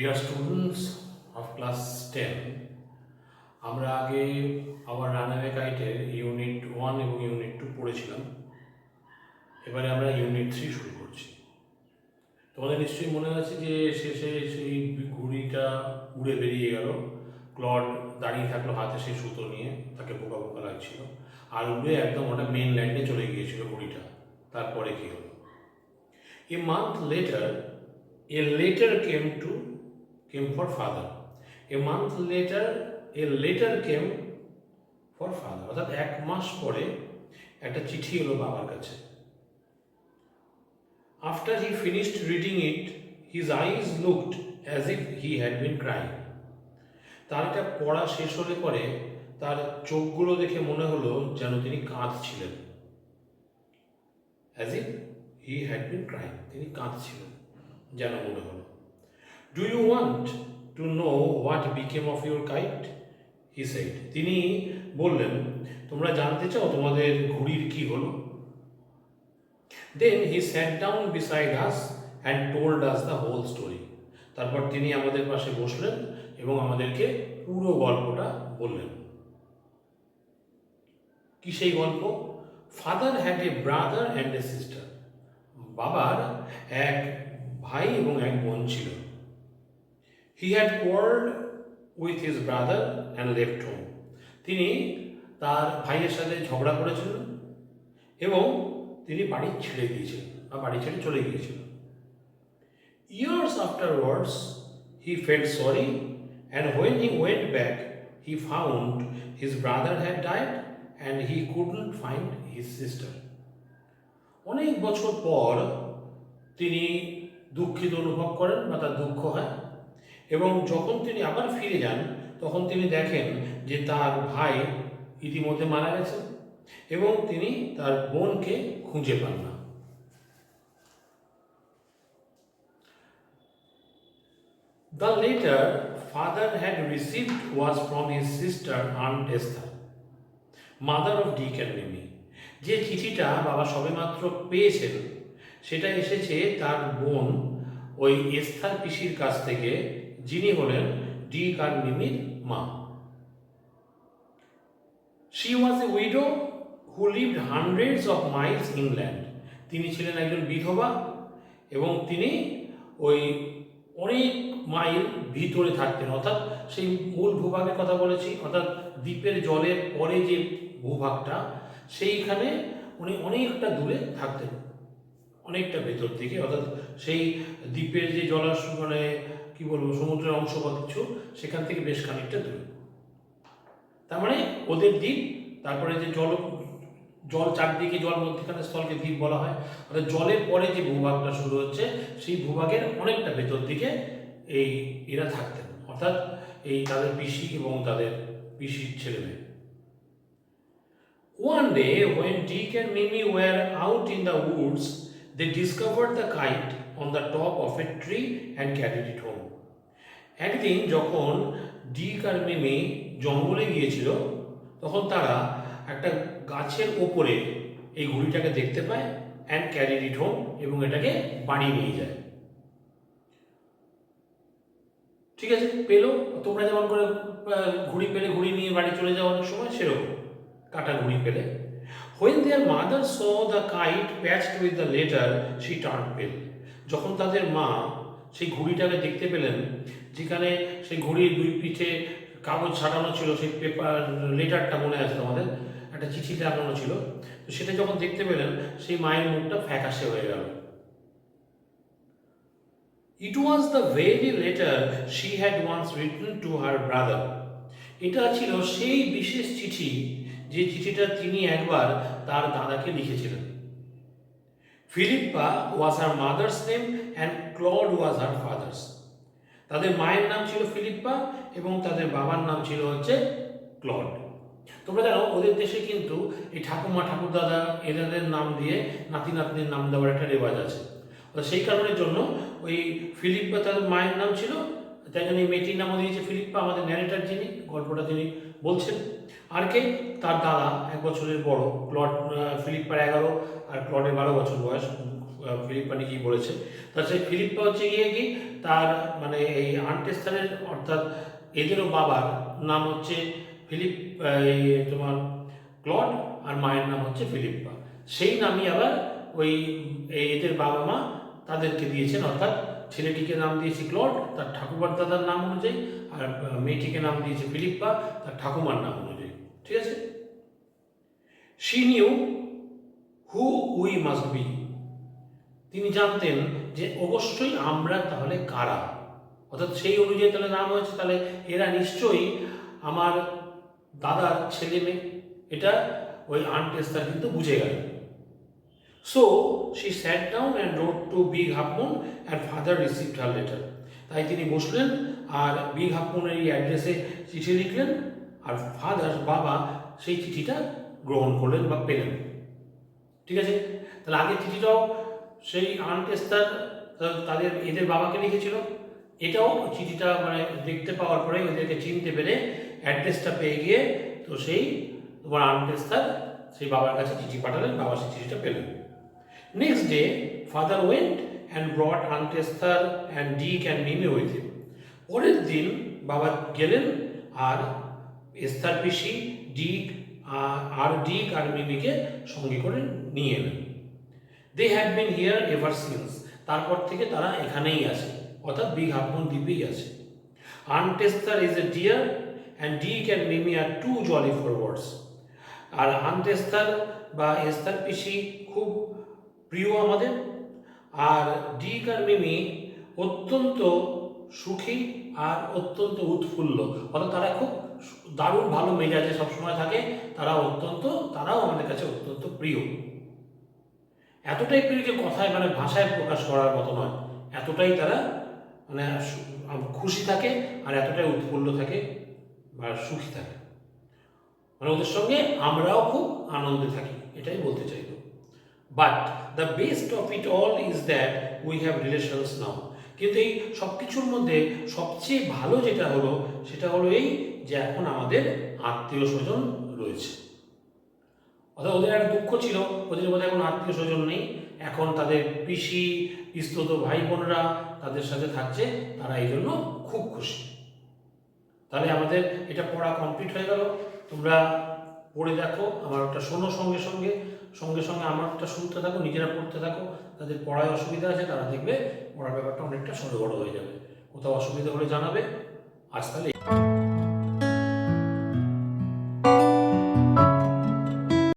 Dear students of class 10, আমরা আগে আবার রানওয়ে কাইটের ইউনিট 1 এবং ইউনিট 2 পড়েছিলাম। এবারে আমরা ইউনিট 3 শুরু করছি। তোমাদের নিশ্চয়ই মনে আছে যে শেষে সেই ঘুড়িটা উড়ে বেরিয়ে গেল, ক্লড দাঁড়িয়ে থাকলো হাতে সেই সুতো নিয়ে, তাকে বোকা বোকা লাগছিল, আর উড়ে একদম ওটা মেইনল্যান্ডে চলে গিয়েছিল ঘুড়িটা। তারপরে কি হলো? A month later, a letter came for father. A month later, a letter came for father. অর্থাৎ এক মাস পরে একটা চিঠি এলো বাবার কাছে। After he finished reading it, his eyes looked as if he had been crying. তার এটা পড়া শেষ হলে পরে তার চোখগুলো দেখে মনে হলো যেন তিনি কাঁদছিলেন। As if he had been crying. তিনি কাঁদছিলেন যেন মনে হলো। Do you want to know what became of your kite? He said. তিনি বললেন, তোমরা জানতে চাও তোমাদের ঘুড়ির কি হলো? Then he sat down beside us and told us the whole story. তারপর তিনি আমাদের পাশে বসলেন এবং আমাদেরকে পুরো গল্পটা বললেন। কি সেই গল্প? Father had a brother and a sister. বাবার এক ভাই এবং এক বোন ছিল। He had quarreled with his brother and left home. তিনি তার ভাইয়ের সাথে ঝগড়া করেছিলেন এবং তিনি বাড়ি ছেড়ে দিয়েছিলেন বা বাড়ি ছেড়ে চলে গিয়েছিলেন। Years afterwards, he felt sorry, and when he went back, he found his brother had died and he couldn't find his sister. অনেক বছর পর তিনি দুঃখিত অনুভব করেন বা তার দুঃখ হয়, এবং যখন তিনি আবার ফিরে যান তখন তিনি দেখেন যে তার ভাই ইতিমধ্যে মারা গেছে এবং তিনি তার বোনকে খুঁজে পান না। The letter father had received was from his sister Aunt Esther, mother of Dick and Mimi. যে চিঠিটা বাবা সবেমাত্র পেয়েছেন সেটা এসেছে তার বোন ওই এস্থার পিসির কাছ থেকে, যিনি হলেন ডিক আর মিমির মা। She was a widow who lived hundreds of miles inland. তিনি ছিলেন একজন বিধবা এবং তিনি ওই অনেক মাইল ভিতরে থাকতেন, অর্থাৎ সেই মূল ভূভাগের কথা বলেছি, অর্থাৎ দ্বীপের জলের পরে যে ভূভাগটা সেইখানে উনি অনেকটা দূরে থাকতেন, অনেকটা ভেতর থেকে, অর্থাৎ সেই দ্বীপের যে জলাশয় মানে কি বলবো সমুদ্রের অংশ বা কিছু সেখান থেকে বেশ খানিকটা দূরে। তার মানে ওদের দ্বীপ, তারপরে যে জল চারদিকে জল মধ্যখানে স্থলকে দ্বীপ বলা হয়, অর্থাৎ জলের পরে যে ভূভাগটা শুরু হচ্ছে সেই ভূভাগের অনেকটা ভেতর দিকে এই এরা থাকতেন, অর্থাৎ এই তাদের পিসি এবং তাদের পিসির ছেলে মেয়ে। One day when Dick and Mimi were out in the woods, they discovered the kite on the top of a tree and carried it home. একদিন যখন ডিক আর মিমি জঙ্গলে গিয়েছিল তখন তারা একটা গাছের ওপরে এই ঘুড়িটাকে দেখতে পায় অ্যান্ড ক্যারিড ইট হোম, এবং এটাকে বাড়ি নিয়ে যায়। ঠিক আছে, পেলো, তোমরা যেমন করে ঘুড়ি পেলে ঘুড়ি নিয়ে বাড়ি চলে যাওয়ার অনেক সময় সেরকম কাটা ঘুড়ি পেলে। When their mother saw the kite patched with the letter, she turned pale. যখন তাদের মা সেই ঘুড়িটাকে দেখতে পেলেন যেখানে সেই ঘুড়ির দুই পিঠে কাগজ ছাড়ানো ছিল, সেই পেপার লেটারটা মনে আছে তোমাদের, একটা চিঠি লাগানো ছিল, তো সেটা যখন দেখতে পেলেন সেই মায়ের মুখটা ফ্যাকাশে হয়ে গেল। It was the very letter she had once written to her brother. এটা ছিল সেই বিশেষ চিঠি যে চিঠিটা তিনি একবার তার দাদাকে লিখেছিলেন। Philippa was her mother's name and Claude was her father's. তাদের মায়ের নাম ছিল ফিলিপ্পা এবং তাদের বাবার নাম ছিল হচ্ছে ক্লড। তোমরা জানো ওদের দেশে কিন্তু এই ঠাকুমা ঠাকুরদাদা এদের নাম দিয়ে নাতি নাতনির নাম দেওয়ার একটা রেওয়াজ আছে। সেই কারণের জন্য ওই ফিলিপ্পা তাদের মায়ের নাম ছিল, তাই জন্য এই মেয়েটির নামও দিয়েছে ফিলিপ্পা, আমাদের ন্যারেটার যিনি গল্পটা তিনি বলছেন। আর কে? তার দাদা, 1 বছরের বড়। ফিলিপ্পার 11 আর ক্লডের 12 বছর বয়স। ফিলিপ্পা নিজেই বলেছে। সেই ফিলিপ্পা হচ্ছে গিয়ে কি, তার মানে এই আন্ট এস্থারের অর্থাৎ এদেরও বাবার নাম হচ্ছে ফিলিপ, এই তোমার ক্লড, আর মায়ের নাম হচ্ছে ফিলিপ্পা। সেই নামই আবার ওই এদের বাবা মা তাদেরকে দিয়েছেন, অর্থাৎ ছেলেটিকে নাম দিয়েছে ক্লড তার ঠাকুমার দাদার নাম অনুযায়ী, আর মেয়েটিকে নাম দিয়েছে ফিলিপ্পা তার ঠাকুমার নাম অনুযায়ী। ঠিক আছে? She new who we must be. তিনি জানতেন যে অবশ্যই আমরা তাহলে কারা, অর্থাৎ সেই অনুযায়ী তাহলে নাম হয়েছে, তাহলে এরা নিশ্চয়ই আমার দাদার ছেলে মেয়ে। এটা ওই আন্ট এস্থার কিন্তু বুঝে গেল। So she sat down and wrote to big Half Moon and father received her letter. তাই তিনি বসলেন আর বিগ হাফ মুনের এই অ্যাড্রেসে চিঠি লিখলেন, আর ফাদার বাবা সেই চিঠিটা গ্রহণ করলেন বা পেলেন। ঠিক আছে? তাহলে আগের চিঠিটাও সেই আন্ট এস্থার তাদের এদের বাবাকে লিখেছিল, এটাও চিঠিটা মানে দেখতে পাওয়ার পরে ওদেরকে চিনতে পেরে অ্যাড্রেসটা পেয়ে গিয়ে তো সেই তোমার আন্ট এস্থার সেই বাবার কাছে চিঠি পাঠালেন, বাবা সেই চিঠিটা পেলেন। Next day father went and brought Aunt Esther and Dick and Mimi with him. পরের দিন বাবা গেলেন আর এস্থার পিসি, ডিক আর মিমিকে সঙ্গে করে নিয়ে এলেন। They had been here ever since. তারপর থেকে তারা এখানেই আছে, অর্থাৎ বিগ হাফ মুন দ্বীপেই আছে। Aunt Esther is a dear and Dick and Mimi are too jolly for words. আর আন্ট এস্থার বা এস্থার পিসি খুব প্রিয় আমাদের, আর ডিক আর মিমি অত্যন্ত সুখী আর অত্যন্ত উৎফুল্ল, অর্থাৎ তারা খুব দারুণ ভালো মেজাজে সবসময় থাকে। তারাও আমাদের কাছে অত্যন্ত প্রিয়। এতটাই প্রিয় যে কথায় মানে ভাষায় প্রকাশ করার মতো নয়, এতটাই তারা মানে খুশি থাকে আর এতটাই উৎফুল্ল থাকে বা সুখী থাকে, মানে ওদের সঙ্গে আমরাও খুব আনন্দে থাকি, এটাই বলতে চাইব। But the best of it all is that we have relations now. কিন্তু এই সব কিছুর মধ্যে সবচেয়ে ভালো যেটা হলো সেটা হলো এই যে এখন আমাদের আত্মীয় স্বজন রয়েছে। অর্থাৎ ওদের একটা দুঃখ ছিল, ওদের মধ্যে এখন আত্মীয় স্বজন নেই, এখন তাদের পিসি পিস্তত ভাই বোনরা তাদের সাথে থাকছে, তারা এই জন্য খুব খুশি। তাহলে আমাদের এটা পড়া কমপ্লিট হয়ে গেল। তোমরা পড়ে দেখো, আমার ওটা শোনো, সঙ্গে সঙ্গে আমারটা শুনতে থাকো, নিজেরা পড়তে থাকো। তাদের পড়ায় অসুবিধা আছে তারা দেখবে পড়ার ব্যাপারটা অনেকটা সরগড় হয়ে যাবে। কোথাও অসুবিধা হলে জানাবে। আজ তাহলে